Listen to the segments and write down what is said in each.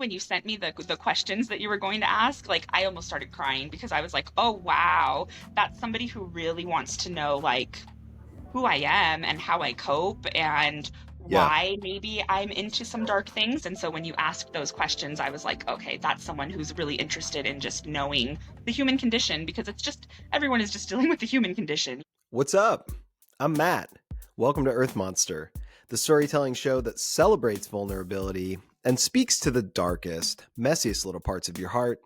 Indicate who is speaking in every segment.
Speaker 1: when you sent me the questions that you were going to ask, like I almost started crying because I was like, oh wow, that's somebody who really wants to know like who I am and how I cope and
Speaker 2: Yeah.
Speaker 1: why maybe I'm into some dark things. And so when you asked those questions, I was like, okay, that's someone who's really interested in just knowing the human condition because it's just everyone is just dealing with the human condition.
Speaker 2: What's up? I'm Matt. Welcome to Earth Monster, the storytelling show that celebrates vulnerability and speaks to the darkest, messiest little parts of your heart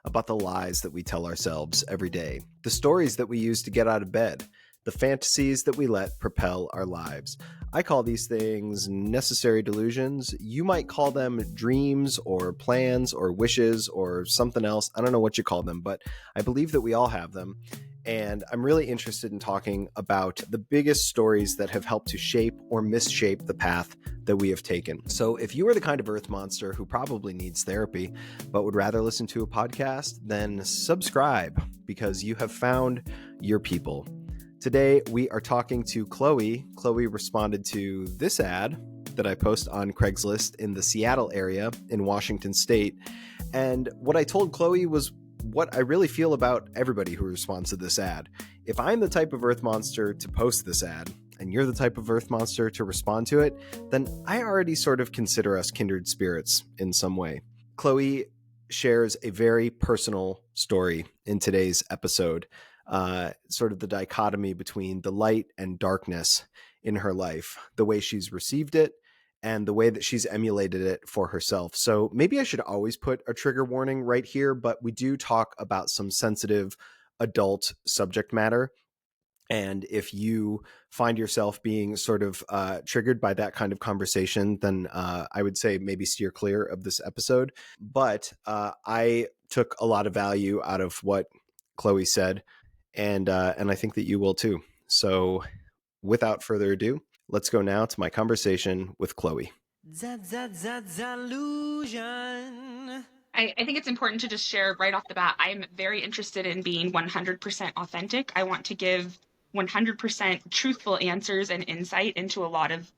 Speaker 2: about the lies that we tell ourselves every day, the stories that we use to get out of bed, the fantasies that we let propel our lives. I call these things necessary delusions. You might call them dreams or plans or wishes or something else. I don't know what you call them, but I believe that we all have them. And I'm really interested in talking about the biggest stories that have helped to shape or misshape the path that we have taken. So if you are the kind of Earth monster who probably needs therapy, but would rather listen to a podcast, then subscribe because you have found your people. Today, we are talking to Kloee. Kloee responded to this ad that I post on Craigslist in the Seattle area in Washington State. And what I told Kloee was what I really feel about everybody who responds to this ad. If I'm the type of Earth monster to post this ad, and you're the type of Earth monster to respond to it, then I already sort of consider us kindred spirits in some way. Kloee shares a very personal story in today's episode, sort of the dichotomy between the light and darkness in her life, the way she's received it, and the way that she's emulated it for herself. So maybe I should always put a trigger warning right here, but we do talk about some sensitive adult subject matter. And if you find yourself being sort of triggered by that kind of conversation, then I would say maybe steer clear of this episode. But I took a lot of value out of what Kloee said, and I think that you will too. So without further ado, let's go now to my conversation with Kloee.
Speaker 1: I think it's important to just share right off the bat. I'm very interested in being 100% authentic. I want to give 100% truthful answers and insight into a lot of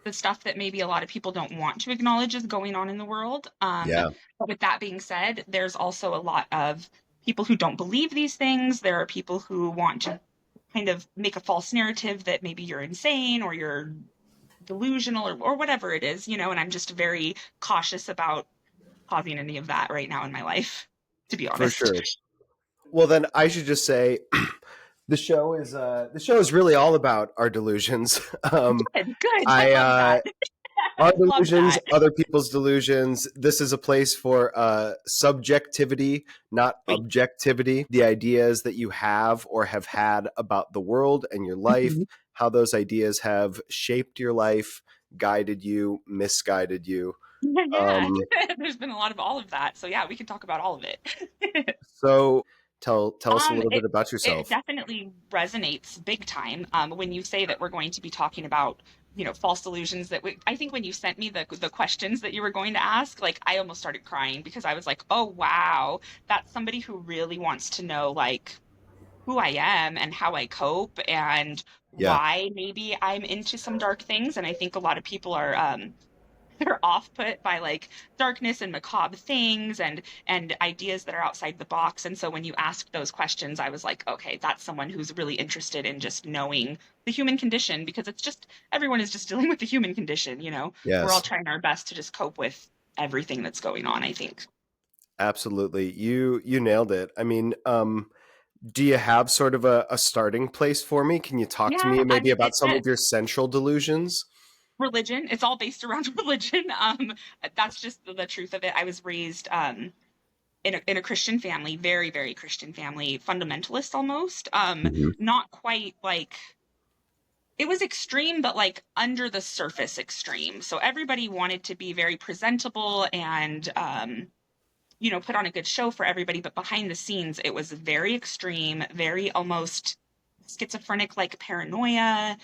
Speaker 1: the stuff that maybe a lot of people don't want to acknowledge is going on in the world.
Speaker 2: Yeah.
Speaker 1: But with that being said, there's also a lot of people who don't believe these things. There are people who want to kind of make a false narrative that maybe you're insane or you're delusional or whatever it is, and I'm just very cautious about causing any of that right now in my life, to be
Speaker 2: For
Speaker 1: honest.
Speaker 2: sure. Well, then I should just say the show is really all about our delusions.
Speaker 1: Good, good. I
Speaker 2: I
Speaker 1: love that.
Speaker 2: Our
Speaker 1: Love
Speaker 2: delusions,
Speaker 1: that.
Speaker 2: other people's delusions. This is a place for subjectivity, not
Speaker 1: Wait.
Speaker 2: objectivity. The ideas that you have or have had about the world and your life,
Speaker 1: Mhm.
Speaker 2: how those ideas have shaped your life, guided you, misguided you.
Speaker 1: Yeah,
Speaker 2: Um,
Speaker 1: there's been a lot of all of that. So yeah, we can talk about all of it.
Speaker 2: so tell us a little bit
Speaker 1: It
Speaker 2: about
Speaker 1: it
Speaker 2: yourself.
Speaker 1: definitely resonates big time when you say that we're going to be talking about false delusions I think when you sent me the questions that you were going to ask, like I almost started crying because I was like, oh wow, that's somebody who really wants to know like who I am and how I cope and
Speaker 2: Yeah.
Speaker 1: why maybe I'm into some dark things. And I think a lot of people are they're off put by like darkness and macabre things and ideas that are outside the box. And so when you asked those questions, I was like, okay, that's someone who's really interested in just knowing the human condition because it's just everyone is just dealing with the human condition. We're all
Speaker 2: Yes.
Speaker 1: trying our best to just cope with everything that's going on, I think.
Speaker 2: Absolutely. You nailed it. I mean, do you have sort of a starting place for me? Can you talk to
Speaker 1: Yeah,
Speaker 2: me
Speaker 1: I
Speaker 2: maybe
Speaker 1: mean
Speaker 2: about some of your central delusions?
Speaker 1: religion. It's all based around religion. That's just the truth of it. I was raised in a Christian family, very, very Christian family, fundamentalist almost.
Speaker 2: Mhm.
Speaker 1: Not quite like it was extreme, but like under the surface extreme. So everybody wanted to be very presentable and put on a good show for everybody, but behind the scenes, it was very extreme, very almost schizophrenic like paranoia,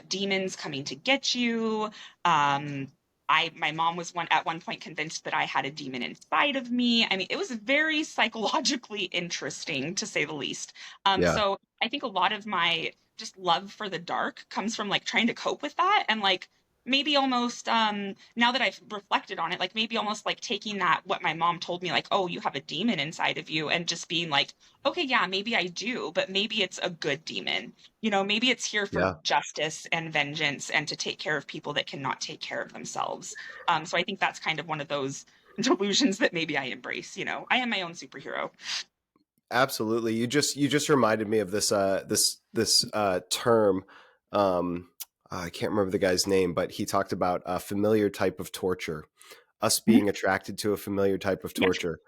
Speaker 1: demons coming to get you. My mom was at one point convinced that I had a demon inside of me. I mean, it was very psychologically interesting to say the least.
Speaker 2: Yeah.
Speaker 1: So I think a lot of my just love for the dark comes from like trying to cope with that and like maybe almost now that I've reflected on it, like maybe almost like taking that what my mom told me, like, oh, you have a demon inside of you, and just being like, okay, yeah, maybe I do, but maybe it's a good demon. Maybe it's here for
Speaker 2: Yeah.
Speaker 1: justice and vengeance and to take care of people that cannot take care of themselves. So I think that's kind of one of those delusions that maybe I embrace. I am my own superhero.
Speaker 2: Absolutely. You just reminded me of this term. Um, I can't remember the guy's name, but he talked about a familiar type of torture, us
Speaker 1: Mhm.
Speaker 2: being attracted to a familiar type of
Speaker 1: Yeah,
Speaker 2: torture.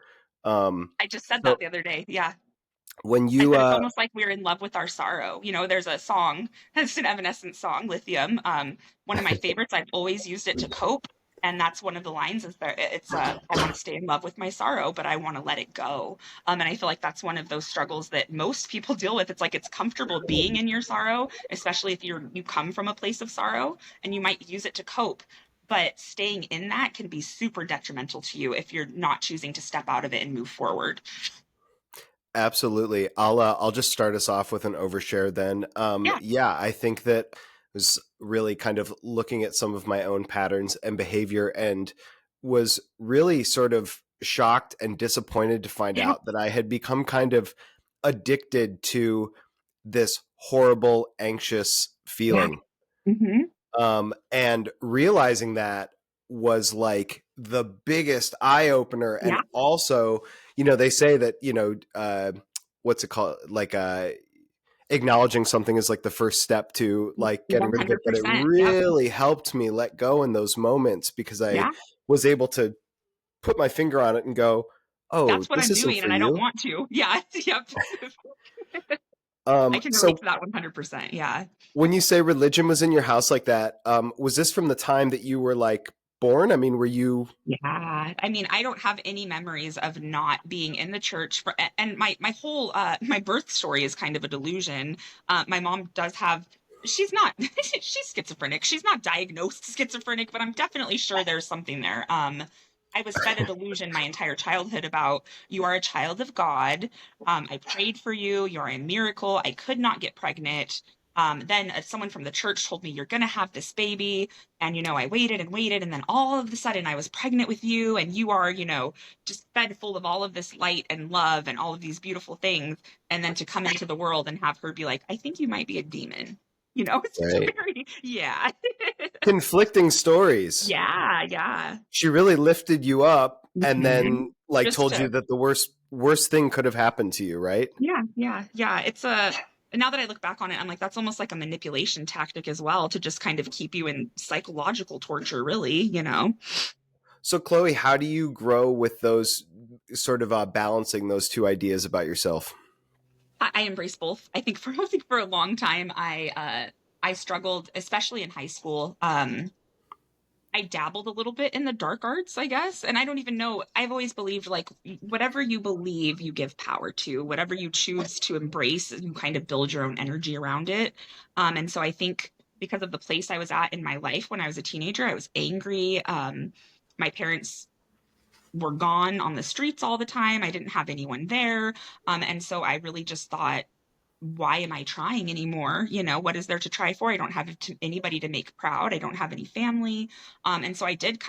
Speaker 2: Um,
Speaker 1: I just said that
Speaker 2: so
Speaker 1: the other day. Yeah.
Speaker 2: when
Speaker 1: I
Speaker 2: you
Speaker 1: said it's almost like we're in love with our sorrow. There's a song, it's an Evanescence song, Lithium. One of my favorites. I've always used it to cope, and that's one of the lines is that it's I want to stay in love with my sorrow, but I want to let it go. And I feel like that's one of those struggles that most people deal with. It's like it's comfortable being in your sorrow, especially if you come from a place of sorrow and you might use it to cope. But staying in that can be super detrimental to you if you're not choosing to step out of it and move forward.
Speaker 2: Absolutely. I'll just start us off with an overshare then.
Speaker 1: Yeah.
Speaker 2: Yeah, I think that I was really kind of looking at some of my own patterns and behavior and was really sort of shocked and disappointed to find
Speaker 1: Yeah.
Speaker 2: out that I had become kind of addicted to this horrible, anxious
Speaker 1: Yeah.
Speaker 2: feeling.
Speaker 1: Hmm.
Speaker 2: And realizing that was like the biggest eye opener. And
Speaker 1: Yeah.
Speaker 2: also, they say that, what's it called? Like, acknowledging something is like the first step to like getting rid of it. But it
Speaker 1: 100%. Yep.
Speaker 2: really helped me let go in those moments because I
Speaker 1: Yeah.
Speaker 2: was able to put my finger on it and go, oh,
Speaker 1: That's what
Speaker 2: this
Speaker 1: I'm
Speaker 2: isn't
Speaker 1: doing
Speaker 2: for
Speaker 1: and I don't
Speaker 2: you.
Speaker 1: want to. Yeah. Yep. I can relate
Speaker 2: So
Speaker 1: to that 100%. Yeah.
Speaker 2: when you say religion was in your house like that, was this from the time that you were like born? I mean, were you
Speaker 1: Yeah. I mean, I don't have any memories of not being in the church and my whole my birth story is kind of a delusion. My mom does have she's not she's schizophrenic. She's not diagnosed schizophrenic, but I'm definitely sure there's something there. I was fed a delusion my entire childhood about you are a child of God. I prayed for you. You're a miracle. I could not get pregnant. Then someone from the church told me you're gonna have this baby, and I waited and waited, and then all of a sudden I was pregnant with you, and you are just fed full of all of this light and love and all of these beautiful things, and then to come into the world and have her be like, I think you might be a demon. It's just
Speaker 2: right?
Speaker 1: very, yeah.
Speaker 2: Conflicting stories.
Speaker 1: Yeah, yeah.
Speaker 2: She really lifted you up and
Speaker 1: Mhm.
Speaker 2: then like
Speaker 1: Just
Speaker 2: told you
Speaker 1: to
Speaker 2: that the worst thing could have happened to you, right?
Speaker 1: Yeah, yeah, yeah. It's a now that I look back on it, I'm like, that's almost like a manipulation tactic as well to just kind of keep you in psychological torture, really.
Speaker 2: So Chloe, how do you grow with those sort of balancing those two ideas about yourself?
Speaker 1: I embrace both. I think for a long time I struggled, especially in high school. I dabbled a little bit in the dark arts, I guess. And I don't even know. I've always believed like whatever you believe, you give power to. Whatever you choose to embrace, you kind of build your own energy around it. And so I think because of the place I was at in my life when I was a teenager, I was angry. My parents were gone on the streets all the time. I didn't have anyone there. And so I really just thought, why am I trying anymore? What is there to try for? I don't have anybody to make proud. I don't have any family. And so I didn't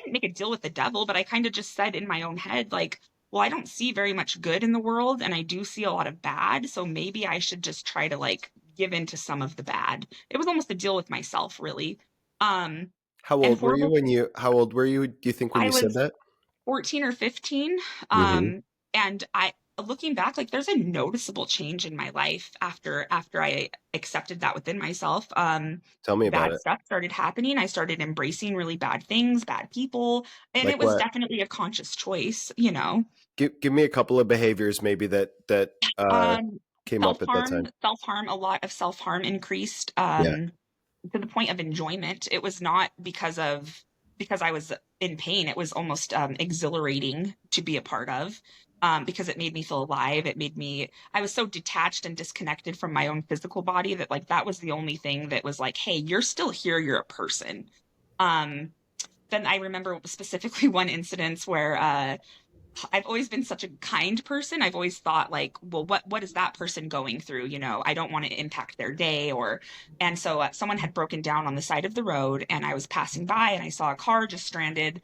Speaker 1: make a deal with the devil, but I kind of just said in my own head, like, well, I don't see very much good in the world and I do see a lot of bad. So maybe I should just try to like give in to some of the bad. It was almost a deal with myself, really. Um, and horrible.
Speaker 2: How old were you, do you think, when
Speaker 1: I
Speaker 2: you said
Speaker 1: was
Speaker 2: that?
Speaker 1: 14 or 15.
Speaker 2: Mm-hmm.
Speaker 1: And looking back, like there's a noticeable change in my life after I accepted that within myself.
Speaker 2: Tell me about
Speaker 1: Bad
Speaker 2: it.
Speaker 1: stuff started happening. I started embracing really bad things, bad people, and it
Speaker 2: Like
Speaker 1: was
Speaker 2: what?
Speaker 1: definitely a conscious choice.
Speaker 2: Give me a couple of behaviors maybe that
Speaker 1: Um,
Speaker 2: came up at that
Speaker 1: self-harm,
Speaker 2: time.
Speaker 1: self-harm, a lot of self-harm increased.
Speaker 2: Yeah.
Speaker 1: To the point of enjoyment. It was not because I was in pain. It was almost exhilarating to be a part of because it made me feel alive. I was so detached and disconnected from my own physical body that like that was the only thing that was like, hey, you're still here. You're a person. Um, then I remember specifically one incident where I've always been such a kind person. I've always thought like, well, what is that person going through? I don't want to impact their day. And so someone had broken down on the side of the road, and I was passing by and I saw a car just stranded.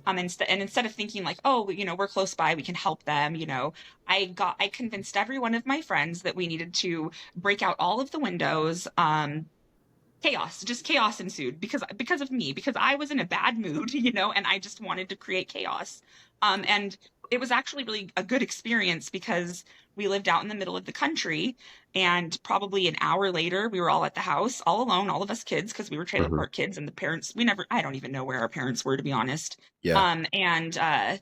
Speaker 1: Instead of thinking like, oh, we're close by, we can help them. I convinced every one of my friends that we needed to break out all of the windows. Just chaos ensued because of me, because I was in a bad mood, and I just wanted to create chaos. And it was actually really a good experience because we lived out in the middle of the country, and probably an hour later we were all at the house all alone, all of us kids, because we were trailer
Speaker 2: Hmm.
Speaker 1: park kids, and the parents, we never I don't even know where our parents were, to be honest.
Speaker 2: Yeah.
Speaker 1: And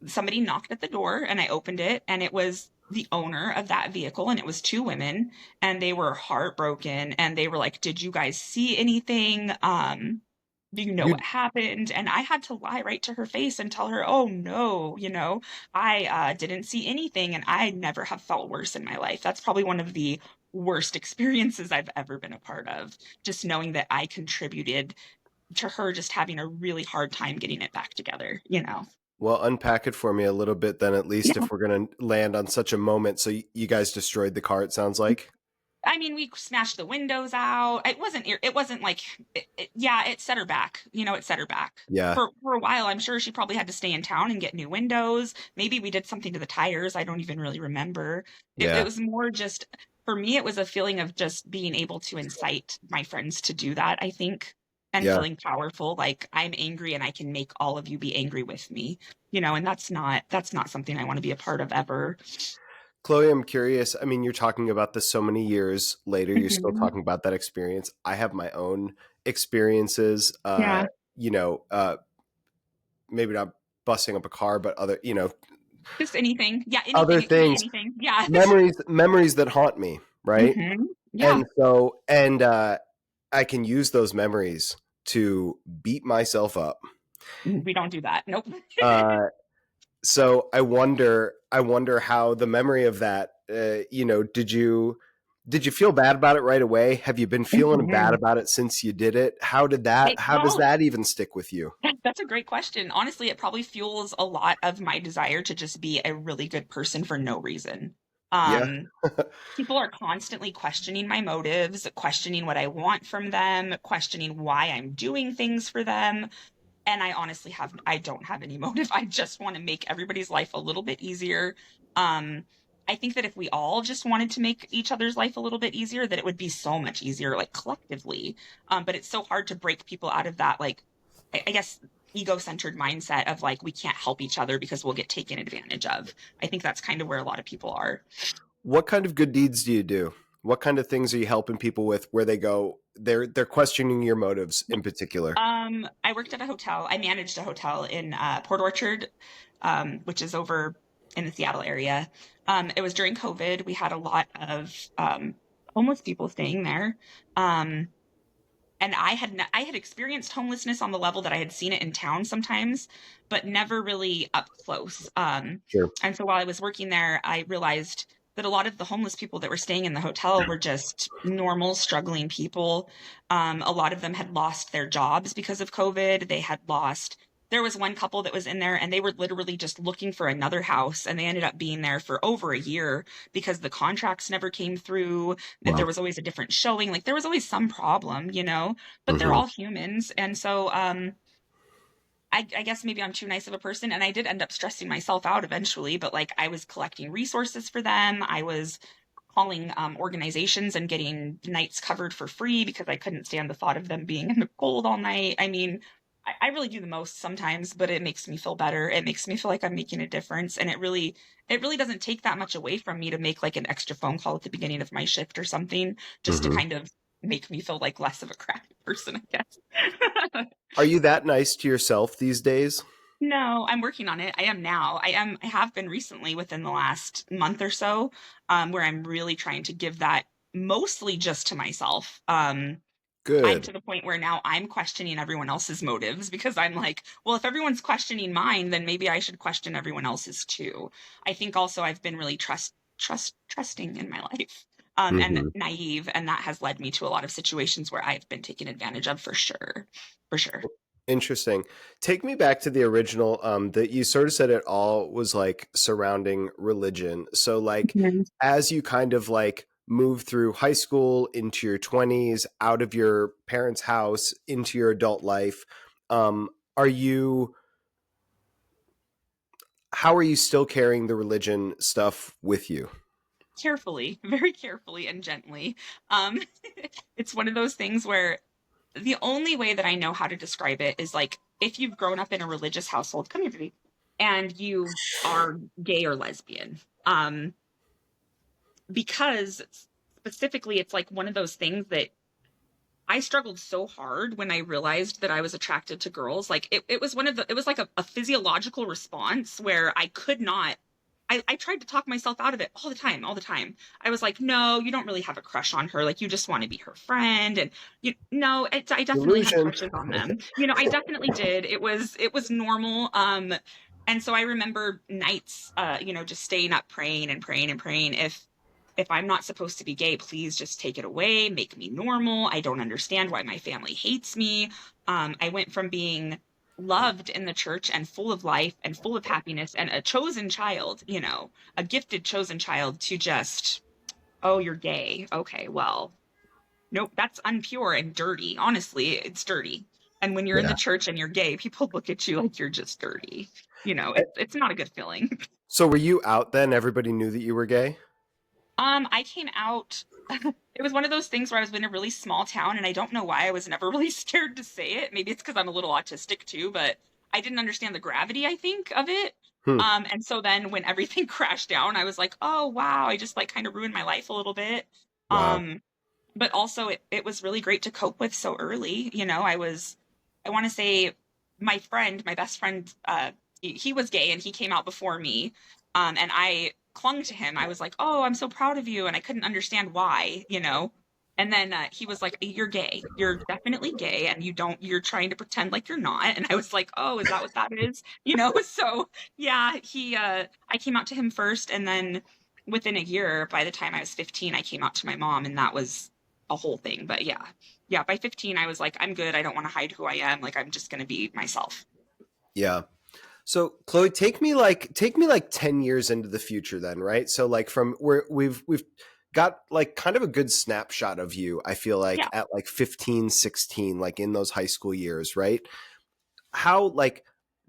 Speaker 1: Somebody knocked at the door, and I opened it, and it was the owner of that vehicle, and it was two women, and they were heartbroken, and they were like, "Did you guys see anything? Do you know
Speaker 2: You
Speaker 1: what happened?" And I had to lie right to her face and tell her, "Oh no, I didn't see anything, and I never have felt worse in my life." That's probably one of the worst experiences I've ever been a part of, just knowing that I contributed to her just having a really hard time getting it back together.
Speaker 2: Well, unpack it for me a little bit then, at least
Speaker 1: Yeah.
Speaker 2: if we're going to land on such a moment. So you guys destroyed the car, it sounds like.
Speaker 1: I mean, we smashed the windows out. It wasn't like, yeah, it set her back. It set her back.
Speaker 2: Yeah.
Speaker 1: For a while, I'm sure she probably had to stay in town and get new windows. Maybe we did something to the tires. I don't even really remember. It
Speaker 2: Yeah.
Speaker 1: was more just, for me, it was a feeling of just being able to incite my friends to do that, I think, and
Speaker 2: Yeah.
Speaker 1: feeling powerful. Like, I'm angry and I can make all of you be angry with me, and that's not something I want to be a part of ever.
Speaker 2: Kloee, I'm curious. I mean, you're talking about this so many years later. You're still
Speaker 1: Mhm.
Speaker 2: talking about that experience. I have my own experiences.
Speaker 1: Yeah.
Speaker 2: You know, maybe not busting up a car, but other,
Speaker 1: Just anything. Yeah,
Speaker 2: other
Speaker 1: anything. It can be
Speaker 2: things,
Speaker 1: anything. Yeah.
Speaker 2: memories that haunt me, right?
Speaker 1: Yeah.
Speaker 2: And so, and I can use those memories to beat myself up.
Speaker 1: We don't do that. Nope.
Speaker 2: Uh, so I wonder how the memory of that, did you feel bad about it right away? Have you been feeling bad
Speaker 1: Mhm.
Speaker 2: about it since you did it? How does
Speaker 1: Well,
Speaker 2: that even stick with you?
Speaker 1: that's a great question. Honestly, it probably fuels a lot of my desire to just be a really good person for no reason.
Speaker 2: Yeah.
Speaker 1: Um, People are constantly questioning my motives, questioning what I want from them, questioning why I'm doing things for them. And I don't have any motive. I just want to make everybody's life a little bit easier. um I think that if we all just wanted to make each other's life a little bit easier, that it would be so much easier, like collectively. But it's so hard to break people out of that, like, I guess, ego-centered mindset of like, we can't help each other because we'll get taken advantage of. I think that's kind of where a lot of people are.
Speaker 2: What kind of good deeds do you do? What kind of things are you helping people with where they go, they're questioning your motives in particular?
Speaker 1: I worked at a hotel. I managed a hotel in Port Orchard, which is over in the Seattle area. It was during COVID. We had a lot of homeless people staying there. Um, and I had experienced homelessness on the level that I had seen it in town sometimes, but never really up close.
Speaker 2: Sure.
Speaker 1: And so while I was working there, I realized that a lot of the homeless people that were staying in the hotel were just normal, struggling people. A lot of them had lost their jobs because of COVID. There was one couple that was in there, and they were literally just looking for another house, and they ended up being there for over a year because the contracts never came through. That there
Speaker 2: Wow.
Speaker 1: was always a different showing. Like, there was always some problem. But they're
Speaker 2: Hmm.
Speaker 1: all humans. And so I guess maybe I'm too nice of a person, and I did end up stressing myself out eventually. But like, I was collecting resources for them. I was calling organizations and getting nights covered for free because I couldn't stand the thought of them being in the cold all night. I mean, I really do the most sometimes, but it makes me feel better. It makes me feel like I'm making a difference, and it really doesn't take that much away from me to make like an extra phone call at the beginning of my shift or something, just to
Speaker 2: Hmm.
Speaker 1: kind of make me feel like less of a crappy person, I guess.
Speaker 2: Are you that nice to yourself these days?
Speaker 1: No, I'm working on it. I am now. I have been recently within the last month or so, where I'm really trying to give that mostly just to myself. I'm
Speaker 2: Good.
Speaker 1: to the point where now I'm questioning everyone else's motives, because I'm like, well, if everyone's questioning mine, then maybe I should question everyone else's too. I think also I've been really trusting in my life, and
Speaker 2: Hmm.
Speaker 1: naive, and that has led me to a lot of situations where I've been taken advantage of, for sure, for sure.
Speaker 2: Interesting. Take me back to the original, that you sort of said it all was like surrounding religion. So like
Speaker 1: Mhm.
Speaker 2: as you kind of like move through high school into your 20s, out of your parents' house into your adult life, are you how are you still carrying the religion stuff with you?
Speaker 1: Carefully, very carefully and gently. Um, it's one of those things where the only way that I know how to describe it is like if you've grown up in a religious household, come here, baby, and you are gay or lesbian. Because specifically, it's like one of those things that I struggled so hard when I realized that I was attracted to girls. Like it was one of the, it was like a physiological response where I could not, I tried to talk myself out of it all the time, all the time. I was like, no, you don't really have a crush on her. Like you just want to be her friend. And you no, I definitely had
Speaker 2: Illusion.
Speaker 1: crushes on them. I definitely did. It was normal. And so I remember nights, just staying up praying and praying and praying. If I'm not supposed to be gay, please just take it away, make me normal. I don't understand why my family hates me. I went from being loved in the church and full of life and full of happiness and a chosen child, a gifted chosen child to just, oh, you're gay. Okay, well, nope, that's unpure and dirty. Honestly, it's dirty. And when you're in the
Speaker 2: Yeah.
Speaker 1: church and you're gay, people look at you like you're just dirty. It's not a good feeling.
Speaker 2: So were you out then? Everybody knew that you were gay?
Speaker 1: I came out. It was one of those things where I was in a really small town, and I don't know why I was never really scared to say it. Maybe it's because I'm a little autistic too, but I didn't understand the gravity, I think, of it.
Speaker 2: Hmm.
Speaker 1: And so then when everything crashed down, I was like, oh wow, I just like kind of ruined my life a little bit.
Speaker 2: Wow.
Speaker 1: Um, but also it was really great to cope with so early. I want to say my best friend, he was gay and he came out before me. And I clung to him. I was like, oh, I'm so proud of you. And I couldn't understand why. And then he was like, you're gay. You're definitely gay. And you're trying to pretend like you're not. And I was like, oh, is that what that is? So yeah, I came out to him first. And then within a year, by the time I was 15, I came out to my mom. And that was a whole thing. But yeah, yeah, by 15, I was like, I'm good. I don't want to hide who I am. Like, I'm just going to be myself.
Speaker 2: Yeah. So Kloee, take me like 10 years into the future then, right? So like from where we've got like kind of a good snapshot of you, I feel like
Speaker 1: Yeah.
Speaker 2: at like 15, 16, like in those high school years, right? How like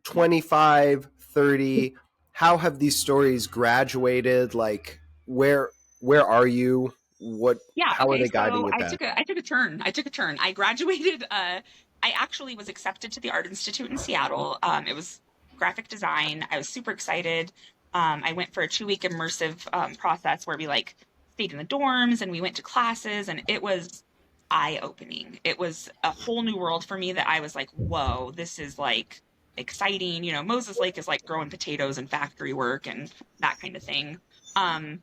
Speaker 2: 25, 30, how have these stories graduated? Like where are you? What
Speaker 1: Yeah.
Speaker 2: how are
Speaker 1: Okay.
Speaker 2: they guiding
Speaker 1: So
Speaker 2: you
Speaker 1: I
Speaker 2: back?
Speaker 1: took a I took a turn. I took a turn. I graduated. I actually was accepted to the Art Institute in Seattle. It was graphic design. I was super excited. I went for a 2-week immersive process where we like stayed in the dorms and we went to classes, and it was eye-opening. It was a whole new world for me that I was like, whoa, this is like exciting. Moses Lake is like growing potatoes and factory work and that kind of thing. Um,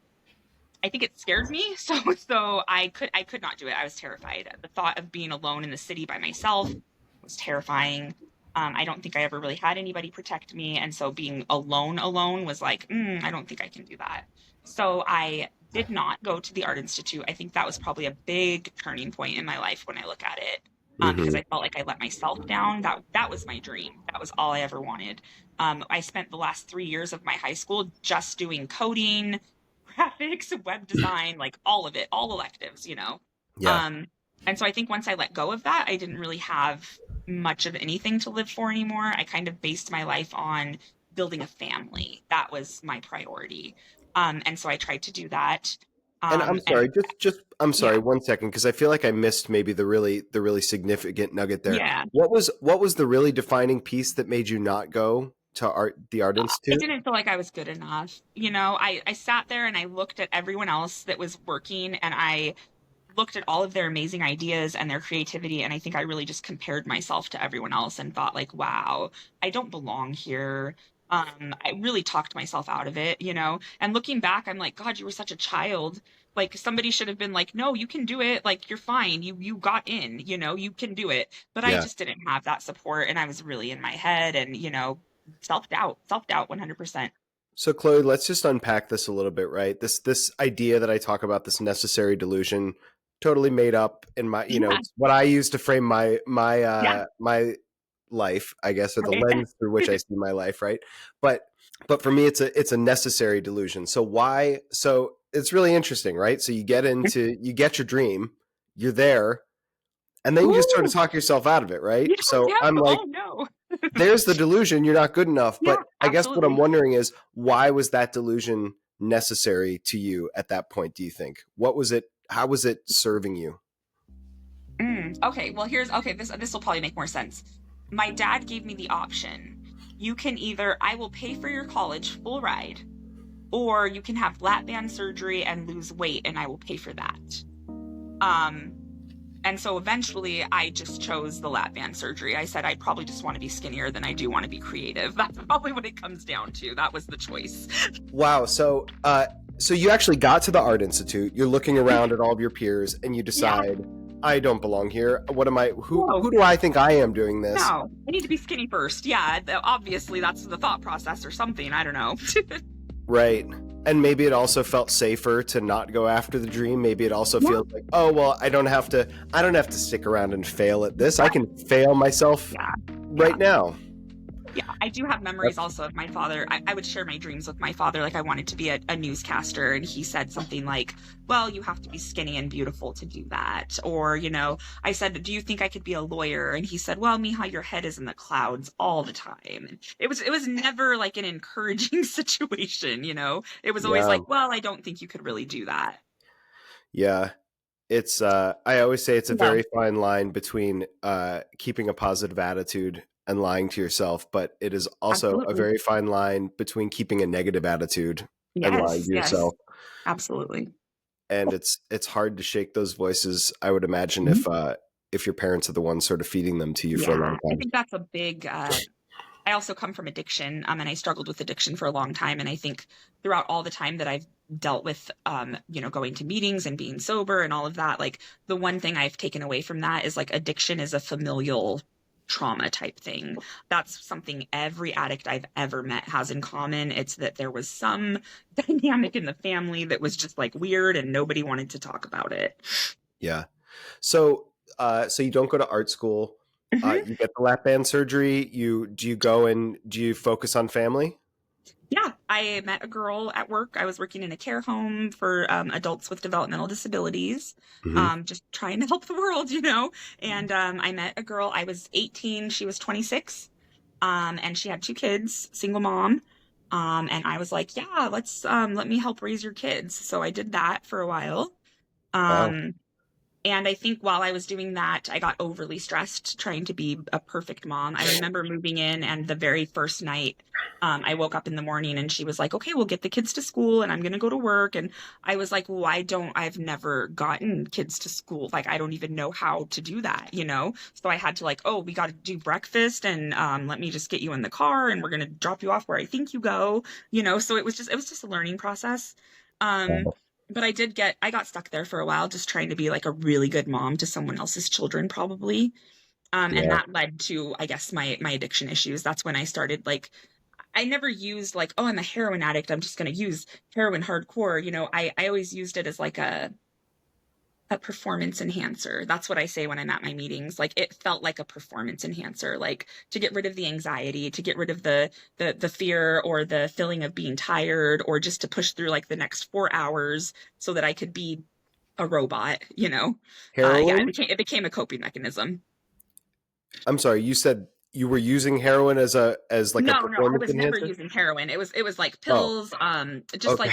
Speaker 1: I think it scared me. So I could not do it. I was terrified. The thought of being alone in the city by myself was terrifying. I don't think I ever really had anybody protect me, and so being alone was like, I don't think I can do that. So I did not go to the Art Institute. I think that was probably a big turning point in my life when I look at it, because
Speaker 2: Hmm.
Speaker 1: I felt like I let myself down. That was my dream. That was all I ever wanted. I spent the last 3 years of my high school just doing coding, graphics, web design, like all of it, all electives.
Speaker 2: Yeah.
Speaker 1: Um, and so I think once I let go of that, I didn't really have much of anything to live for anymore. I kind of based my life on building a family. That was my priority. And so I tried to do that.
Speaker 2: And I'm
Speaker 1: And
Speaker 2: sorry, just I'm sorry,
Speaker 1: yeah,
Speaker 2: 1 second, because I feel like I missed maybe the really significant nugget there.
Speaker 1: yeah.
Speaker 2: What was the really defining piece that made you not go to the Art
Speaker 1: I
Speaker 2: Institute?
Speaker 1: didn't feel like I was good enough. I sat there and I looked at everyone else that was working, and I looked at all of their amazing ideas and their creativity, and I think I really just compared myself to everyone else and thought like, wow, I don't belong here. I really talked myself out of it. And looking back, I'm like, God, you were such a child. Like somebody should have been like, no, you can do it. Like you're fine. You got in, you can do it. But I
Speaker 2: Yeah.
Speaker 1: just didn't have that support, and I was really in my head, and self-doubt 100%.
Speaker 2: So Chloe, let's just unpack this a little bit, right? This idea that I talk about, this necessary delusion, totally made up in my,
Speaker 1: Yeah.
Speaker 2: it's what I use to frame my
Speaker 1: Yeah.
Speaker 2: my life, I guess, or the
Speaker 1: Right?
Speaker 2: lens through which I see my life, right? But for me, it's a necessary delusion. So why? So it's really interesting, right? So you get your dream, you're there, and then you just sort of
Speaker 1: Ooh,
Speaker 2: talk yourself out of it, right?
Speaker 1: yeah,
Speaker 2: So
Speaker 1: yeah.
Speaker 2: I'm like,
Speaker 1: Oh no.
Speaker 2: there's the delusion, you're not good enough.
Speaker 1: Yeah,
Speaker 2: But I guess what I'm
Speaker 1: absolutely.
Speaker 2: wondering is, why was that delusion necessary to you at that point, do you think? What was it? How was it serving you?
Speaker 1: Okay, well here's okay, this will probably make more sense. My dad gave me the option. You can either I will pay for your college full ride, or you can have lap band surgery and lose weight and I will pay for that. Um and so eventually I just chose the lap band surgery. I said I probably just want to be skinnier than I do want to be creative. That's probably what it comes down to. That was the choice.
Speaker 2: Wow. So you actually got to the Art Institute. You're looking around at all of your peers, and you
Speaker 1: Yeah.
Speaker 2: decide, I don't belong here. What am I?
Speaker 1: Whoa.
Speaker 2: Who do I think I am doing this?
Speaker 1: No, I need to be skinny first. Yeah, obviously that's the thought process or something. I don't know.
Speaker 2: Right. And maybe it also felt safer to not go after the dream. Maybe it also
Speaker 1: Yeah.
Speaker 2: feels like, oh well, I don't have to stick around and fail at this. I can fail myself
Speaker 1: Yeah. Yeah.
Speaker 2: right now.
Speaker 1: Yeah, I do have memories also of my father. I would share my dreams with my father. Like, I wanted to be a newscaster, and he said something like, well, you have to be skinny and beautiful to do that. Or, I said, do you think I could be a lawyer? And he said, well, Miha, your head is in the clouds all the time. And it was never like an encouraging situation. It was always
Speaker 2: Yeah.
Speaker 1: like, well, I don't think you could really do that.
Speaker 2: Yeah. It's I always say it's a
Speaker 1: Yeah,
Speaker 2: very fine line between keeping a positive attitude and lying to yourself, but it is also a
Speaker 1: absolutely.
Speaker 2: very fine line between keeping a negative attitude and lying
Speaker 1: Yes,
Speaker 2: to
Speaker 1: yes,
Speaker 2: yourself.
Speaker 1: absolutely.
Speaker 2: And it's hard to shake those voices, I would imagine,
Speaker 1: Mhm.
Speaker 2: if your parents are the ones sort of feeding them to you for a
Speaker 1: Yeah,
Speaker 2: long
Speaker 1: I
Speaker 2: time.
Speaker 1: think that's a big I also come from addiction, and I struggled with addiction for a long time. And I think throughout all the time that I've dealt with, going to meetings and being sober and all of that, like the one thing I've taken away from that is like addiction is a familial trauma type thing. That's something every addict I've ever met has in common. It's that there was some dynamic in the family that was just like weird and nobody wanted to talk about it.
Speaker 2: Yeah. So so you don't go to art school. You get the lap band surgery. Do you go and do you focus on family?
Speaker 1: Yeah, I met a girl at work. I was working in a care home for adults with developmental disabilities,
Speaker 2: Hmm.
Speaker 1: just trying to help the world. And I met a girl. I was 18, she was 26, and she had two kids, single mom. And I was like, yeah, let me help raise your kids. So I did that for a while.
Speaker 2: Wow.
Speaker 1: Um, and I think while I was doing that, I got overly stressed trying to be a perfect mom. I remember moving in, and the very first night, I woke up in the morning and she was like, okay, we'll get the kids to school and I'm going to go to work. And I was like, I've never gotten kids to school. Like, I don't even know how to do that? So I had to, like, oh, we got to do breakfast, and let me just get you in the car and we're going to drop you off where I think you go. So it was just a learning process. Um, but I got stuck there for a while just trying to be like a really good mom to someone else's children probably. And
Speaker 2: Yeah.
Speaker 1: that led to, I guess, my addiction issues. That's when I started, like, I never used like, oh, I'm a heroin addict, I'm just going to use heroin hardcore. I always used it as like a performance enhancer. That's what I say when I'm at my meetings. Like, it felt like a performance enhancer, like to get rid of the anxiety, to get rid of the fear or the feeling of being tired, or just to push through like the next 4 hours so that I could be a robot. Yeah, it
Speaker 2: Heroin?
Speaker 1: became a coping mechanism.
Speaker 2: I'm sorry, you said you were using heroin as like a
Speaker 1: No, no, I
Speaker 2: performance
Speaker 1: was never
Speaker 2: enhancer?
Speaker 1: using heroin. It was like
Speaker 2: Oh,
Speaker 1: pills, just
Speaker 2: okay.
Speaker 1: like,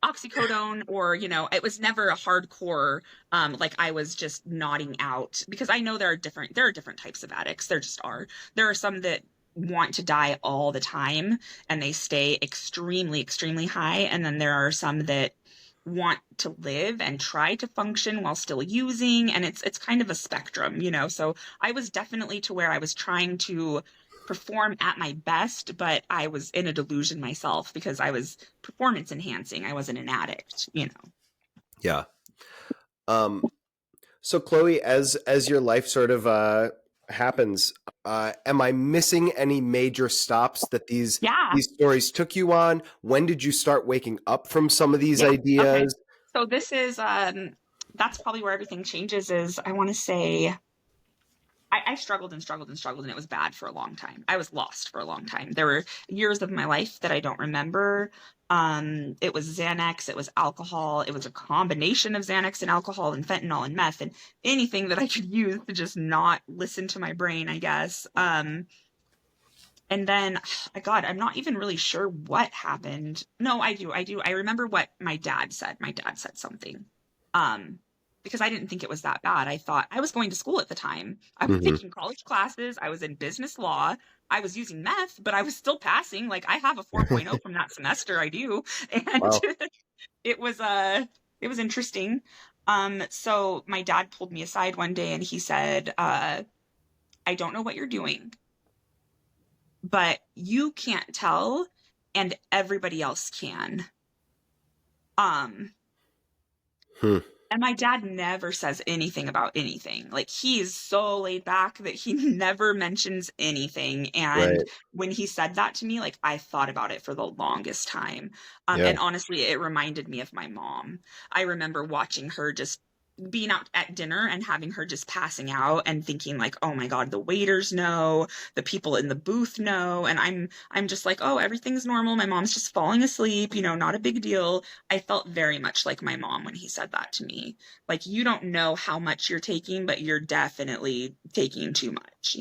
Speaker 1: oxycodone, or, it was never a hardcore, like I was just nodding out, because I know there are different types of addicts. There just are. There are some that want to die all the time and they stay extremely, extremely high. And then there are some that want to live and try to function while still using. And it's kind of a spectrum. So I was definitely to where I was trying to perform at my best, but I was in a delusion myself because I was performance enhancing. I wasn't an addict.
Speaker 2: Yeah. Um, so Chloe, as your life sort of happens, am I missing any major stops that
Speaker 1: Yeah.
Speaker 2: these stories took you on? When did you start waking up from some of these
Speaker 1: Yeah. Okay.
Speaker 2: ideas?
Speaker 1: So this is that's probably where everything changes is, I want to say, I struggled and struggled and struggled, and it was bad for a long time. I was lost for a long time. There were years of my life that I don't remember. It was Xanax, it was alcohol, it was a combination of Xanax and alcohol and fentanyl and meth and anything that I could use to just not listen to my brain, I guess. And then, God, I'm not even really sure what happened. No, I do. I remember what my dad said. My dad said something. Um, because I didn't think it was that bad. I thought I was going to school at the time. I was
Speaker 2: Hmm.
Speaker 1: taking college classes. I was in business law. I was using meth, but I was still passing. Like I have a 4.0 from that semester. I do. And
Speaker 2: Wow.
Speaker 1: it was it was interesting. So my dad pulled me aside one day and he said, I don't know what you're doing, but you can't tell and everybody else can. Um,
Speaker 2: Hmm.
Speaker 1: and my dad never says anything about anything. Like he is so laid back that he never mentions anything. And
Speaker 2: Right.
Speaker 1: when he said that to me, like I thought about it for the longest time.
Speaker 2: Yeah.
Speaker 1: And honestly, it reminded me of my mom. I remember watching her just being out at dinner and having her just passing out and thinking like, oh my God, the waiters know, the people in the booth know. And I'm just like, oh, everything's normal. My mom's just falling asleep, not a big deal. I felt very much like my mom when he said that to me. Like, you don't know how much you're taking, but you're definitely taking too much.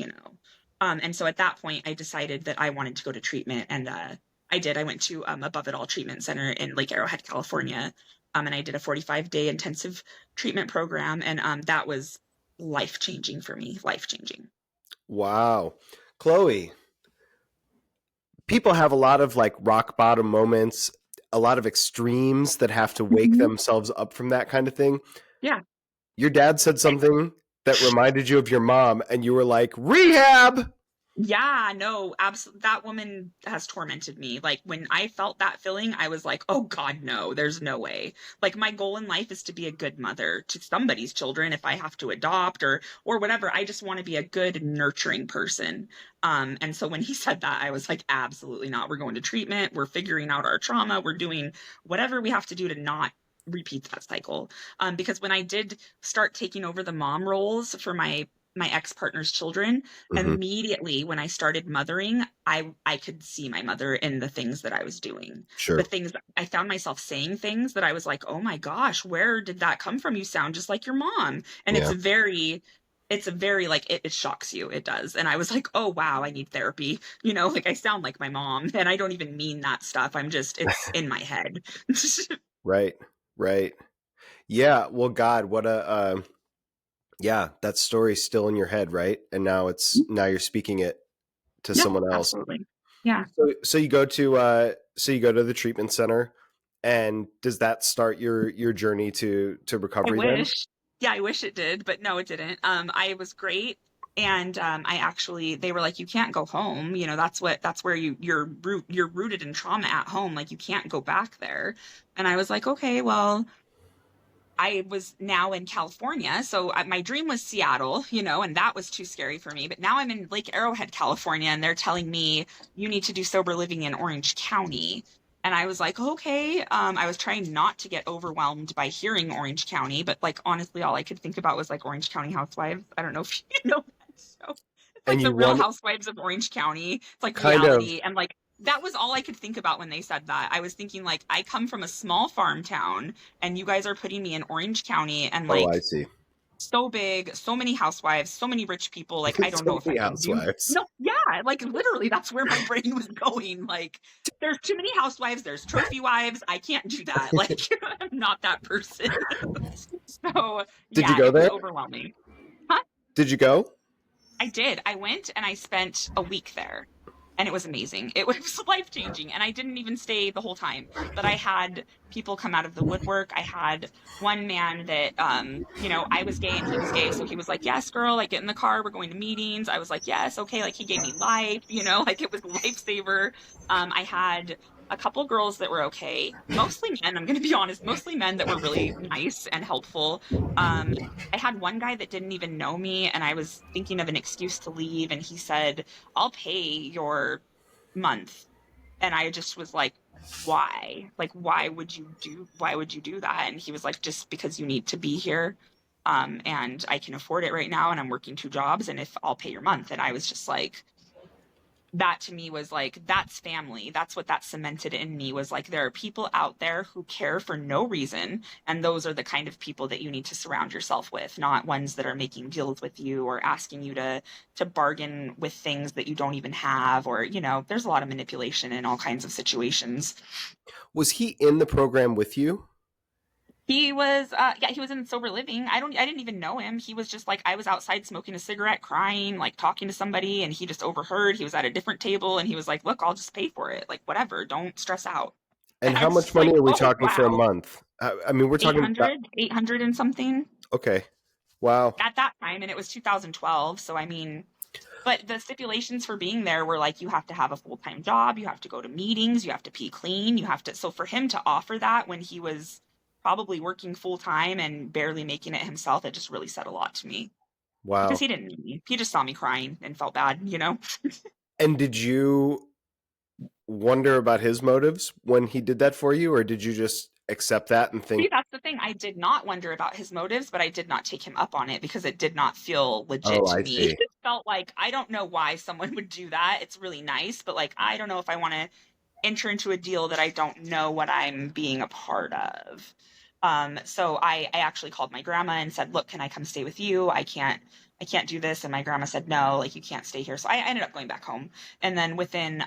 Speaker 1: And so at that point, I decided that I wanted to go to treatment. And I did. I went to Above It All Treatment Center in Lake Arrowhead, California. And I did a 45-day intensive treatment program. And that was life changing for me, life changing.
Speaker 2: Wow. Kloee, people have a lot of like rock bottom moments, a lot of extremes that have to wake
Speaker 1: Mhm.
Speaker 2: themselves up from that kind of thing.
Speaker 1: Yeah.
Speaker 2: Your dad said something that reminded you of your mom, and you were like, rehab.
Speaker 1: Yeah, no, absolutely. That woman has tormented me. Like when I felt that feeling, I was like, oh God, no, there's no way. Like my goal in life is to be a good mother to somebody's children if I have to adopt or whatever. I just want to be a good nurturing person. And so when he said that, I was like, absolutely not. We're going to treatment, we're figuring out our trauma, we're doing whatever we have to do to not repeat that cycle. Because when I did start taking over the mom roles for my ex-partner's children,
Speaker 2: Hmm.
Speaker 1: immediately when I started mothering, I could see my mother in the things that I was doing. The
Speaker 2: Sure.
Speaker 1: things I found myself saying things that I was like, "Oh my gosh, where did that come from? You sound just like your mom." And
Speaker 2: Yeah.
Speaker 1: it's a very like it shocks you. It does. And I was like, "Oh wow, I need therapy." Like I sound like my mom and I don't even mean that stuff. It's in my head.
Speaker 2: Right. Right. Yeah. Well, God, what yeah, that story's still in your head, right? And now you're speaking it to
Speaker 1: Yeah,
Speaker 2: someone else.
Speaker 1: absolutely. Yeah.
Speaker 2: So you go to the treatment center, and does that start your journey to
Speaker 1: I
Speaker 2: recovery then?
Speaker 1: wish. Yeah, I wish it did, but no, it didn't. I was great. And I actually they were like, you can't go home. That's where you're rooted in trauma at home. Like you can't go back there. And I was like, okay, well, I was now in California. So my dream was Seattle, and that was too scary for me. But now I'm in Lake Arrowhead, California, and they're telling me you need to do sober living in Orange County. And I was like, okay. I was trying not to get overwhelmed by hearing Orange County, but like honestly, all I could think about was like Orange County Housewives. I don't know if you know that show. It's
Speaker 2: And
Speaker 1: like the
Speaker 2: you
Speaker 1: Real
Speaker 2: want
Speaker 1: Housewives of Orange County. It's like
Speaker 2: kind of
Speaker 1: reality. And like that was all I could think about when they said that. I was thinking like I come from a small farm town and you guys are putting me in Orange County and
Speaker 2: oh, I
Speaker 1: like
Speaker 2: see.
Speaker 1: so big, so many housewives, so many rich people. Like, I don't know
Speaker 2: So
Speaker 1: if I
Speaker 2: many
Speaker 1: can do.
Speaker 2: housewives.
Speaker 1: No, yeah, like literally, that's where my brain was going. Like, there's too many housewives, there's trophy wives. I can't do that. Like, I'm not that person. So,
Speaker 2: Did you
Speaker 1: yeah,
Speaker 2: go
Speaker 1: it was
Speaker 2: there?
Speaker 1: overwhelming. Huh?
Speaker 2: Did you go?
Speaker 1: I did. I went and I spent a week there and it was amazing. It was life changing. And I didn't even stay the whole time, but I had people come out of the woodwork. I had one man that, I was gay and he was gay. So he was like, yes, girl, like get in the car. We're going to meetings. I was like, yes. Okay. Like he gave me life, like it was a lifesaver. I had a couple girls that were okay, mostly men. I'm going to be honest, mostly men that were really nice and helpful. Um, I had one guy that didn't even know me, and I was thinking of an excuse to leave, and he said, I'll pay your month. And I just was like, why? Like, why would you do that? And he was like, just because you need to be here. And I can afford it right now, and I'm working two jobs, and if I'll pay your month. And I was just like, that to me was like, that's family. That's what that cemented in me, was like, there are people out there who care for no reason, and those are the kind of people that you need to surround yourself with, not ones that are making deals with you or asking you to bargain with things that you don't even have, or, there's a lot of manipulation in all kinds of situations.
Speaker 2: Was he in the program with you?
Speaker 1: He was, yeah, he was in sober living. I didn't even know him. He was just like, I was outside smoking a cigarette, crying, like talking to somebody, and he just overheard. He was at a different table, and he was like, "Look, I'll just pay for it. Like, whatever. Don't stress out."
Speaker 2: And
Speaker 1: And I
Speaker 2: how
Speaker 1: was
Speaker 2: much
Speaker 1: just like,
Speaker 2: money are we
Speaker 1: "Oh,
Speaker 2: talking for a
Speaker 1: wow.
Speaker 2: month? I mean, we're talking about
Speaker 1: 800 and something
Speaker 2: okay. Wow.
Speaker 1: at that time." And it was 2012. So, I mean, but the stipulations for being there were like, you have to have a full-time job, you have to go to meetings, you have to pee clean, you have to. So for him to offer that when he was probably working full-time and barely making it himself, it just really said a lot to me, because
Speaker 2: Wow.
Speaker 1: he didn't need me. He just saw me crying and felt bad.
Speaker 2: And did you wonder about his motives when he did that for you, or did you just accept that and
Speaker 1: See,
Speaker 2: think,
Speaker 1: that's the thing. I did not wonder about his motives, but I did not take him up on it because it did not feel legit
Speaker 2: "Oh,
Speaker 1: to
Speaker 2: I
Speaker 1: me.
Speaker 2: see."
Speaker 1: It felt like, I don't know why someone would do that. It's really nice, but like, I don't know if I want to enter into a deal that I don't know what I'm being a part of. So I actually called my grandma and said, "Look, can I come stay with you? I can't do this." And my grandma said, "No, like, you can't stay here." So I ended up going back home. And then within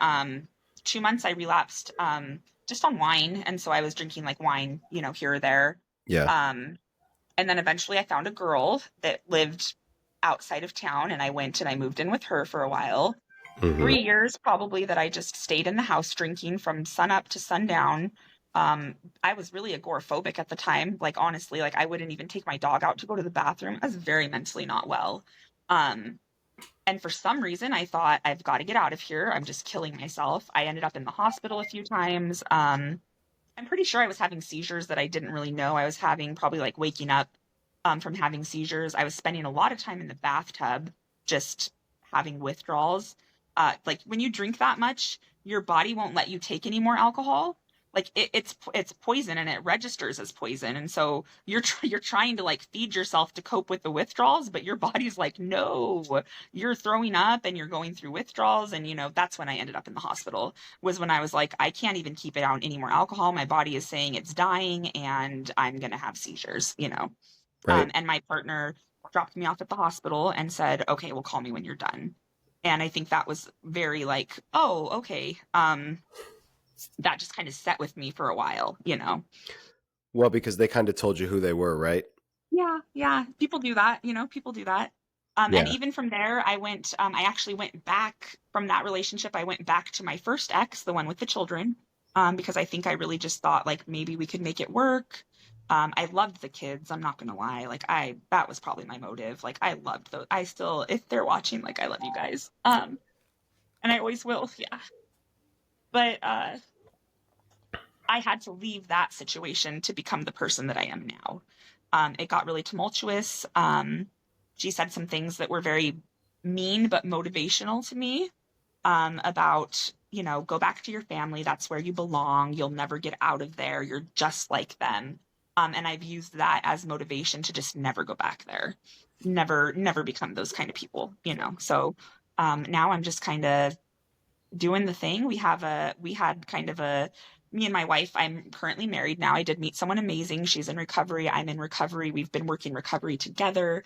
Speaker 1: 2 months, I relapsed just on wine. And so I was drinking like wine, here or there.
Speaker 2: Yeah.
Speaker 1: Um, and then eventually I found a girl that lived outside of town, and I went and I moved in with her for a while.
Speaker 2: Hmm.
Speaker 1: 3 years probably that I just stayed in the house drinking from sun up to sundown. I was really agoraphobic at the time. Like, honestly, like, I wouldn't even take my dog out to go to the bathroom. I was very mentally not well. Um, and for some reason, I thought, I've got to get out of here. I'm just killing myself. I ended up in the hospital a few times. I'm pretty sure I was having seizures that I didn't really know I was having, probably like waking up from having seizures. I was spending a lot of time in the bathtub, just having withdrawals. Like, when you drink that much, your body won't let you take any more alcohol. Like, it's poison, and it registers as poison. And so you're trying to like feed yourself to cope with the withdrawals, but your body's like, no, you're throwing up and you're going through withdrawals. And that's when I ended up in the hospital, was when I was like, I can't even keep it out any more alcohol. My body is saying it's dying, and I'm going to have seizures.
Speaker 2: Right.
Speaker 1: And my partner dropped me off at the hospital and said, "Okay, well, call me when you're done." And I think that was very like, oh, okay. That just kind of set with me for a while.
Speaker 2: Well, because they kind of told you who they were, right?
Speaker 1: Yeah, yeah. People do that, people do that. And
Speaker 2: Yeah.
Speaker 1: even from there, I actually went back from that relationship. I went back to my first ex, the one with the children, because I think I really just thought like maybe we could make it work. I loved the kids. I'm not gonna lie. Like, that was probably my motive. Like, I loved those. I still, if they're watching, like, I love you guys. And I always will. Yeah. But, I had to leave that situation to become the person that I am now. It got really tumultuous. She said some things that were very mean but motivational to me, about, go back to your family. That's where you belong. You'll never get out of there. You're just like them. And I've used that as motivation to just never go back there. Never, never become those kind of people. So now I'm just kind of doing the thing. We had kind of a, me and my wife, I'm currently married now. I did meet someone amazing. She's in recovery. I'm in recovery. We've been working recovery together.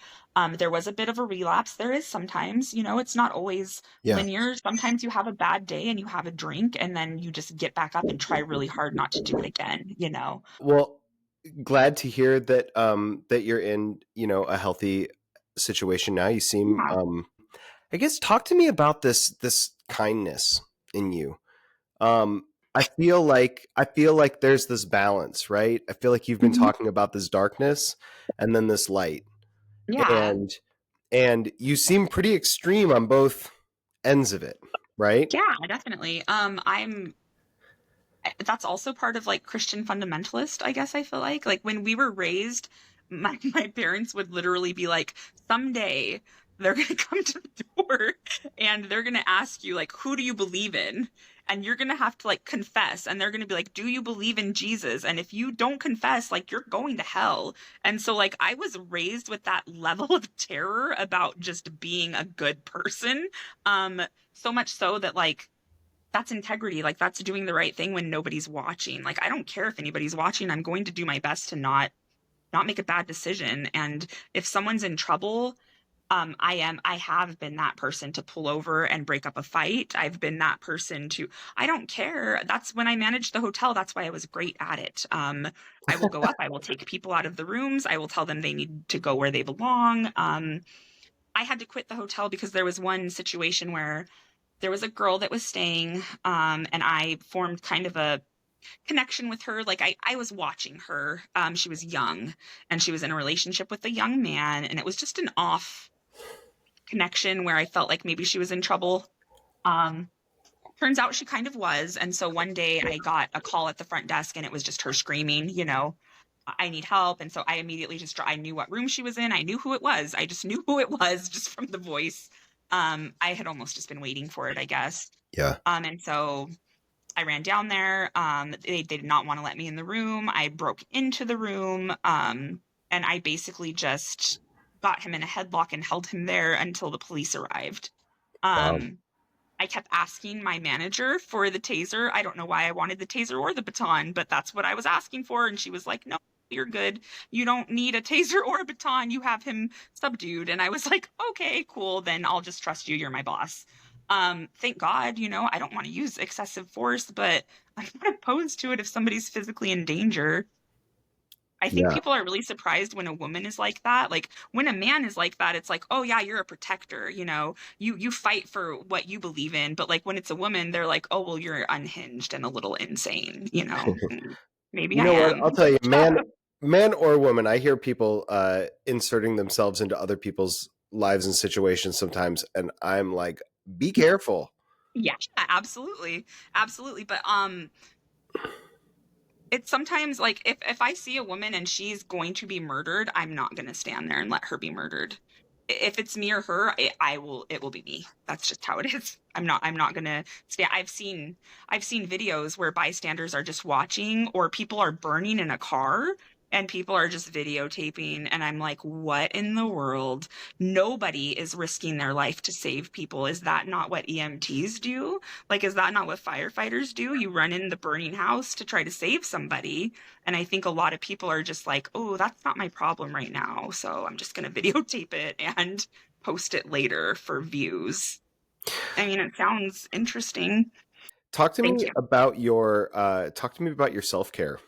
Speaker 1: There was a bit of a relapse. There is sometimes, it's not always
Speaker 2: Yeah.
Speaker 1: linear. Sometimes you have a bad day and you have a drink, and then you just get back up and try really hard not to do it again.
Speaker 2: Well, glad to hear that you're in, a healthy situation now. You seem
Speaker 1: Yeah.
Speaker 2: I guess talk to me about this kindness in you. Um I feel like there's this balance, right? I feel like you've been
Speaker 1: Mhm.
Speaker 2: talking about this darkness and then this light.
Speaker 1: Yeah.
Speaker 2: And you seem pretty extreme on both ends of it, right?
Speaker 1: Yeah, definitely. That's also part of like Christian fundamentalist, I guess. I feel like when we were raised, my parents would literally be like, someday they're going to come to the door and they're going to ask you, like, who do you believe in? And you're going to have to like confess. And they're going to be like, do you believe in Jesus? And if you don't confess, like, you're going to hell. And so, like, I was raised with that level of terror about just being a good person. So much so that, like, that's integrity. Like, that's doing the right thing when nobody's watching. Like, I don't care if anybody's watching. I'm going to do my best to not make a bad decision. And if someone's in trouble, I have been that person to pull over and break up a fight. I've been that person to, I don't care. That's when I managed the hotel. That's why I was great at it. I will go up, I will take people out of the rooms. I will tell them they need to go where they belong. I had to quit the hotel because there was one situation where there was a girl that was staying, and I formed kind of a connection with her. Like, I was watching her. She was young and she was in a relationship with a young man, and it was just an off connection where I felt like maybe she was in trouble. Um, Turns out she kind of was. And so one day I got a call at the front desk and it was just her screaming, I need help. And so I immediately I knew what room she was in. I knew who it was. I just knew who it was just from the voice. I had almost just been waiting for it, I guess.
Speaker 2: Yeah.
Speaker 1: And so I ran down there. They did not want to let me in the room. I broke into the room. And I basically just got him in a headlock and held him there until the police arrived.
Speaker 2: Wow.
Speaker 1: I kept asking my manager for the taser. I don't know why I wanted the taser or the baton, but that's what I was asking for. And she was like, no, you're good. You don't need a taser or a baton. You have him subdued. And I was like, okay, cool. Then I'll just trust you. You're my boss. Thank God, I don't want to use excessive force, but I'm not opposed to it if somebody's physically in danger. I think
Speaker 2: Yeah.
Speaker 1: people are really surprised when a woman is like that. Like, when a man is like that, it's like, oh yeah, you're a protector, you fight for what you believe in. But like when it's a woman, they're like, oh well, you're unhinged and a little insane, Maybe
Speaker 2: You
Speaker 1: I
Speaker 2: know what?
Speaker 1: am.
Speaker 2: I'll tell you, man or woman, I hear people inserting themselves into other people's lives and situations sometimes, and I'm like, be careful.
Speaker 1: Yeah, absolutely. Absolutely. But it's sometimes like if I see a woman and she's going to be murdered, I'm not going to stand there and let her be murdered. If it's me or her, it will be me. That's just how it is. I'm not going to stand. I've seen videos where bystanders are just watching, or people are burning in a car and people are just videotaping, and I'm like, what in the world? Nobody is risking their life to save people. Is that not what EMTs do? Like, is that not what firefighters do? You run in the burning house to try to save somebody. And I think a lot of people are just like, oh, that's not my problem right now. So I'm just going to videotape it and post it later for views. I mean, it sounds interesting.
Speaker 2: Talk to
Speaker 1: Thank
Speaker 2: me
Speaker 1: you.
Speaker 2: about your self-care.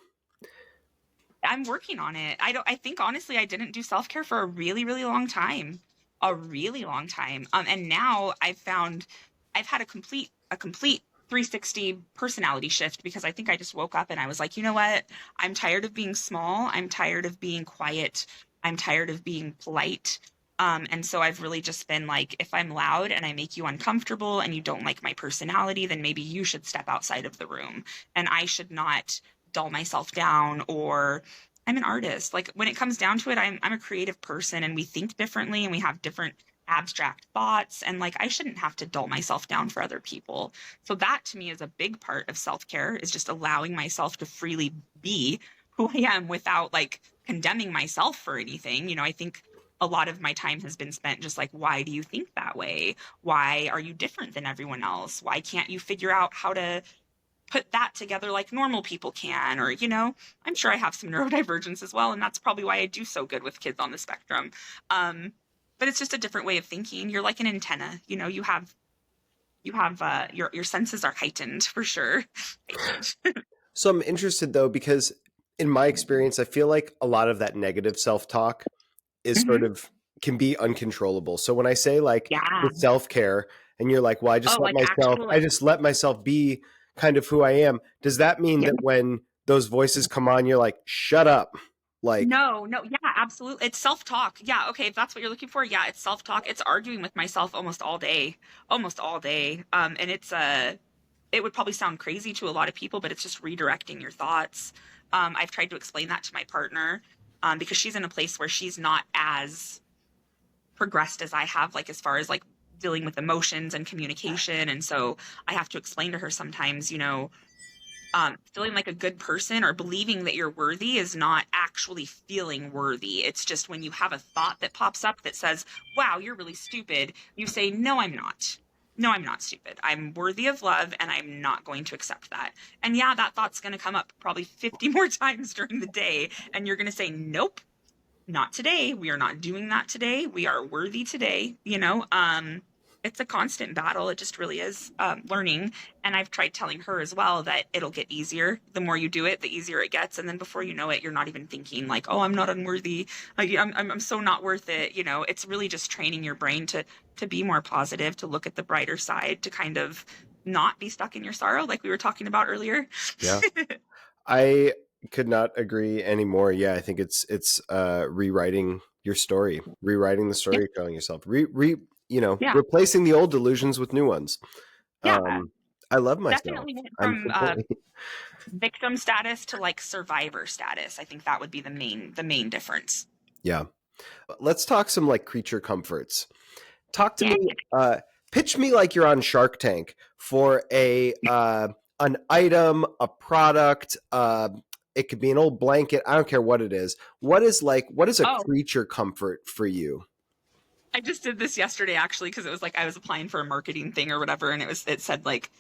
Speaker 1: I'm working on it. I think honestly I didn't do self-care for a really, really long time. A really long time. And now I've had a complete 360 personality shift, because I think I just woke up and I was like, you know what? I'm tired of being small. I'm tired of being quiet. I'm tired of being polite. And so I've really just been like, if I'm loud and I make you uncomfortable and you don't like my personality, then maybe you should step outside of the room. And I should not dull myself down. Or I'm an artist. Like, when it comes down to it, I'm a creative person, and we think differently and we have different abstract thoughts, and like, I shouldn't have to dull myself down for other people. So that to me is a big part of self-care, is just allowing myself to freely be who I am without like condemning myself for anything. I think a lot of my time has been spent just like, why do you think that way? Why are you different than everyone else? Why can't you figure out how to put that together like normal people can? Or, I'm sure I have some neurodivergence as well, and that's probably why I do so good with kids on the spectrum. But it's just a different way of thinking. You're like an antenna. Your senses are heightened for sure. Heightened.
Speaker 2: So I'm interested though, because in my experience, I feel like a lot of that negative self-talk is sort
Speaker 1: Hmm.
Speaker 2: of can be uncontrollable. So when I say like
Speaker 1: Yeah.
Speaker 2: the self-care and you're like, well,
Speaker 1: Oh, like actual
Speaker 2: I
Speaker 1: like,
Speaker 2: just let myself be kind of who I am. Does that mean
Speaker 1: yeah.
Speaker 2: that when those voices come on, you're like, shut up? Like,
Speaker 1: No, no, yeah, absolutely. It's self-talk. Yeah, okay, if that's what you're looking for, yeah, it's self-talk. It's arguing with myself almost all day. Almost all day. And it would probably sound crazy to a lot of people, but it's just redirecting your thoughts. I've tried to explain that to my partner, because she's in a place where she's not as progressed as I have, like as far as like dealing with emotions and communication. And so I have to explain to her sometimes, feeling like a good person or believing that you're worthy is not actually feeling worthy. It's just when you have a thought that pops up that says, wow, you're really stupid, you say, no, I'm not. No, I'm not stupid. I'm worthy of love and I'm not going to accept that. And yeah, that thought's going to come up probably 50 more times during the day. And you're going to say, nope, not today. We are not doing that today. We are worthy today. It's a constant battle. It just really is, learning. And I've tried telling her as well that it'll get easier. The more you do it, the easier it gets. And then before you know it, you're not even thinking like, oh, I'm not unworthy. I'm so not worth it. It's really just training your brain to be more positive, to look at the brighter side, to kind of not be stuck in your sorrow like we were talking about earlier.
Speaker 2: Yeah. I could not agree anymore. Yeah, I think it's rewriting your story, rewriting the story
Speaker 1: Yeah.
Speaker 2: you're telling yourself,
Speaker 1: Yeah.
Speaker 2: replacing the old delusions with new ones.
Speaker 1: Yeah.
Speaker 2: I love myself.
Speaker 1: Definitely went
Speaker 2: I'm
Speaker 1: from
Speaker 2: completely
Speaker 1: victim status to like survivor status. I think that would be the main difference.
Speaker 2: yeah. Let's talk some like creature comforts. Talk to
Speaker 1: Yeah.
Speaker 2: me. Pitch me like you're on Shark Tank for an item, a product. It could be an old blanket. I don't care what it is. What is a
Speaker 1: Oh,
Speaker 2: creature comfort for you?
Speaker 1: I just did this yesterday actually because it was like I was applying for a marketing thing or whatever, and it said like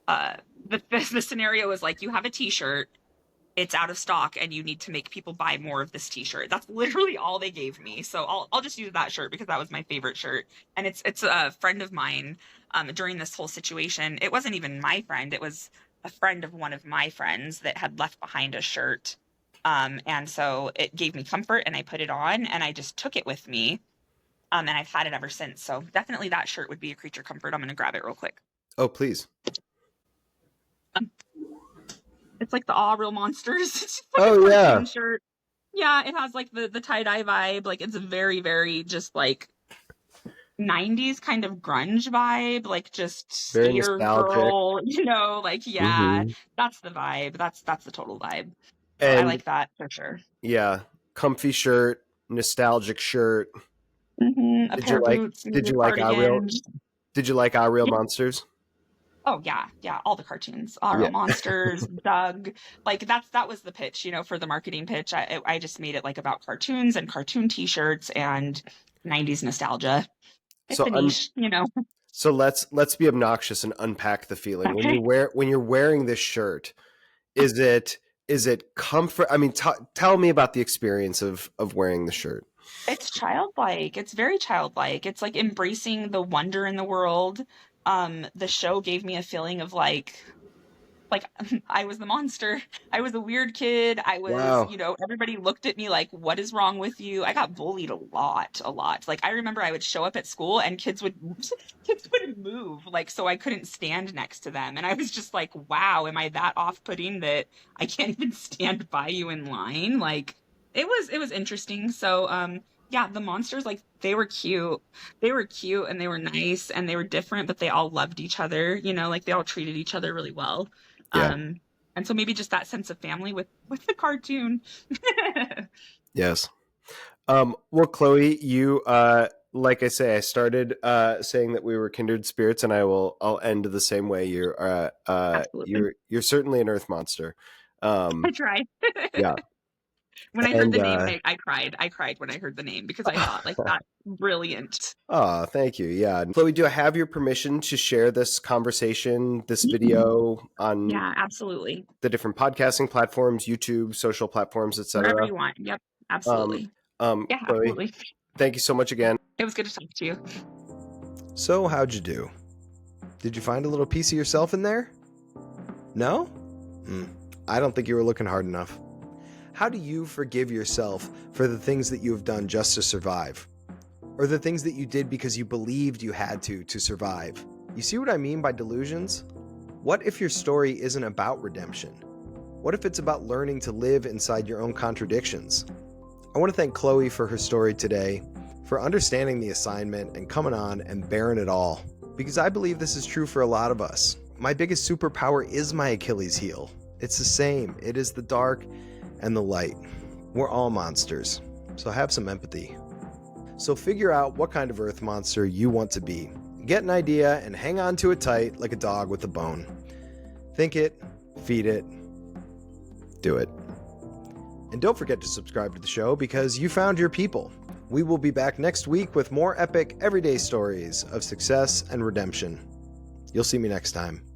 Speaker 1: uh the scenario was like you have a T-shirt, it's out of stock, and you need to make people buy more of this T-shirt. That's literally all they gave me. So I'll just use that shirt because that was my favorite shirt, and it's a friend of mine. During this whole situation, it wasn't even my friend; it was a friend of one of my friends that had left behind a shirt. And so it gave me comfort, and I put it on, and I just took it with me. And I've had it ever since. So definitely that shirt would be a creature comfort. I'm gonna grab it real quick.
Speaker 2: Oh, please.
Speaker 1: Um, it's like the All Real Monsters. It's just like a
Speaker 2: Oh yeah,
Speaker 1: cartoon shirt. Yeah, it has like the tie-dye vibe. Like it's a very, very just like 90s kind of grunge vibe, like just
Speaker 2: very
Speaker 1: skater
Speaker 2: nostalgic.
Speaker 1: girl, like yeah,
Speaker 2: Hmm.
Speaker 1: that's the vibe. That's the total vibe. So I
Speaker 2: And
Speaker 1: like that for sure.
Speaker 2: yeah, comfy shirt, nostalgic shirt.
Speaker 1: A
Speaker 2: Did
Speaker 1: pair
Speaker 2: you
Speaker 1: of
Speaker 2: like?
Speaker 1: boots, maybe
Speaker 2: Did
Speaker 1: a
Speaker 2: you like our real?
Speaker 1: cardigan.
Speaker 2: Did you like our real
Speaker 1: Yeah.
Speaker 2: monsters?
Speaker 1: Oh yeah, yeah, all the cartoons, All
Speaker 2: Yeah.
Speaker 1: Real Monsters, Doug. Like that was the pitch, for the marketing pitch. I just made it like about cartoons and cartoon T-shirts and 90s nostalgia. It's
Speaker 2: So
Speaker 1: a niche.
Speaker 2: So let's be obnoxious and unpack the feeling when
Speaker 1: Okay.
Speaker 2: you're wearing this shirt. Is it comfort? I mean, tell me about the experience of wearing the shirt.
Speaker 1: It's childlike. It's very childlike. It's like embracing the wonder in the world. The show gave me a feeling of like I was the monster. I was a weird kid. I was,
Speaker 2: Wow,
Speaker 1: everybody looked at me like, what is wrong with you? I got bullied a lot, a lot. Like I remember I would show up at school and kids would kids would move, like so I couldn't stand next to them. And I was just like, wow, am I that off-putting that I can't even stand by you in line? Like it was interesting. So yeah, the monsters, like they were cute. They were cute and they were nice and they were different, but they all loved each other, like they all treated each other really well.
Speaker 2: yeah,
Speaker 1: um and so maybe just that sense of family with the cartoon.
Speaker 2: yes. Well, Kloee, you like I say, I started saying that we were kindred spirits, and I'll end the same way.
Speaker 1: Absolutely.
Speaker 2: You're certainly an earth monster.
Speaker 1: I
Speaker 2: Um,
Speaker 1: tried.
Speaker 2: yeah,
Speaker 1: When I heard
Speaker 2: and
Speaker 1: the name, I cried. I cried when I heard the name because I thought like that's brilliant.
Speaker 2: oh, thank you. Yeah, Kloee, do I have your permission to share this conversation, this
Speaker 1: Yeah,
Speaker 2: video on
Speaker 1: yeah, absolutely.
Speaker 2: the different podcasting platforms, YouTube, social platforms,
Speaker 1: Wherever
Speaker 2: etc.?
Speaker 1: you want. Yep,
Speaker 2: Um,
Speaker 1: absolutely. Yeah,
Speaker 2: Kloee,
Speaker 1: absolutely.
Speaker 2: thank you so much again.
Speaker 1: It was good to talk to you.
Speaker 2: So, how'd you do? Did you find a little piece of yourself in there? No? I don't think you were looking hard enough. How do you forgive yourself for the things that you have done just to survive? Or the things that you did because you believed you had to survive? You see what I mean by delusions? What if your story isn't about redemption? What if it's about learning to live inside your own contradictions? I want to thank Kloee for her story today, for understanding the assignment and coming on and bearing it all. Because I believe this is true for a lot of us. My biggest superpower is my Achilles heel. It's the same. It is the dark and the light. We're all monsters, so have some empathy. So figure out what kind of earth monster you want to be. Get an idea and hang on to it tight like a dog with a bone. Think it, feed it, do it. And don't forget to subscribe to the show because you found your people. We will be back next week with more epic everyday stories of success and redemption. You'll see me next time.